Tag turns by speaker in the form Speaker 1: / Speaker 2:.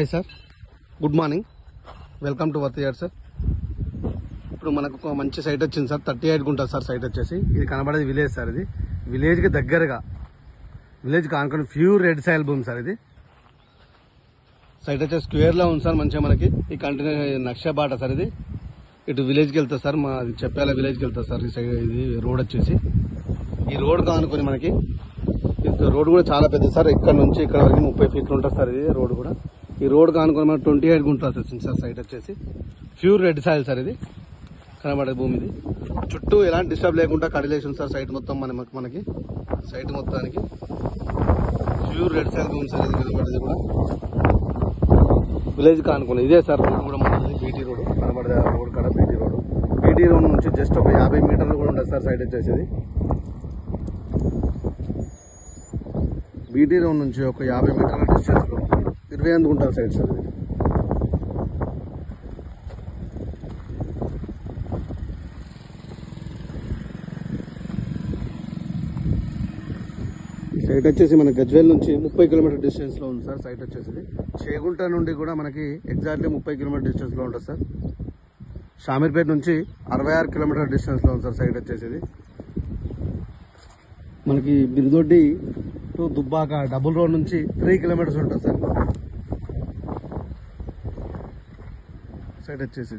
Speaker 1: Hi sir, good morning, welcome to worth yard sir. ఇప్పుడు మనకు ఒక మంచి సైట్ వచ్చింది సార్. 38 గుంటలు సార్ సైట్ వచ్చేసి. ఇది కనబడేది విలేజ్ సార్. ఇది విలేజ్కి దగ్గరగా, విలేజ్కి ఆనుకుని ప్యూర్ రెడ్ సాయిల్ భూమి సార్. ఇది సైట్ వచ్చేసి స్క్వేర్లో ఉంది సార్. మంచిగా మనకి ఈ కంటిన్యూ నక్ష బాట సార్. ఇది ఇటు విలేజ్కి వెళ్తుంది సార్. మా చెప్పేలా విలేజ్కి వెళ్తుంది సార్. ఈ సైడ్ ఇది రోడ్ వచ్చేసి, ఈ రోడ్ కానుకొని మనకి రోడ్ కూడా చాలా పెద్ద సార్. ఇక్కడ నుంచి ఇక్కడ వరకు 30 ఫీట్లు ఉంటుంది సార్. ఇది రోడ్ కూడా, ఈ రోడ్ కానుకొని మనకి 28 గుంటలు వచ్చింది సార్. సైట్ వచ్చేసి ప్యూర్ రెడ్ సాయిల్ సార్. ఇది కనబడే భూమి. ఇది చుట్టూ ఎలాంటి డిస్టర్బ్ లేకుండా కడిలేషన్ సార్. సైట్ మొత్తం మనకి సైట్ మొత్తానికి ప్యూర్ రెడ్ సాయిల్ భూమి సార్. ఇది కనబడేది కూడా విలేజ్ కానుకుని ఇదే సార్. రోడ్ కూడా మనది బీటీ రోడ్ కనబడే రోడ్ కాడ బీటీ రోడ్. బీటీ రోడ్ నుంచి జస్ట్ ఒక 50 మీటర్లు కూడా ఉంటుంది సార్ సైట్ వచ్చేసి. బీటీ రోడ్ నుంచి ఒక 50 మీటర్ల డిస్టెన్స్ లో 28 గుంటల సైట్ సార్. ఇది సైట్ వచ్చేసి మన గజ్వేల్ నుంచి 30 కిలోమీటర్ డిస్టెన్స్ లో ఉంది సార్. సైట్ వచ్చేసి చేగుంట నుండి కూడా మనకి ఎగ్జాక్ట్లీ 30 కిలోమీటర్ డిస్టెన్స్ లో ఉంటుంది సార్. షామీర్పేట నుంచి 66 కిలోమీటర్ డిస్టెన్స్ లో ఉంది సార్ సైట్ వచ్చేసి. మనకి బిరుదొడ్డి టు దుబ్బాక డబుల్ రోడ్ నుంచి 3 కిలోమీటర్స్ ఉంటుంది సార్ సైట్ వచ్చేసి.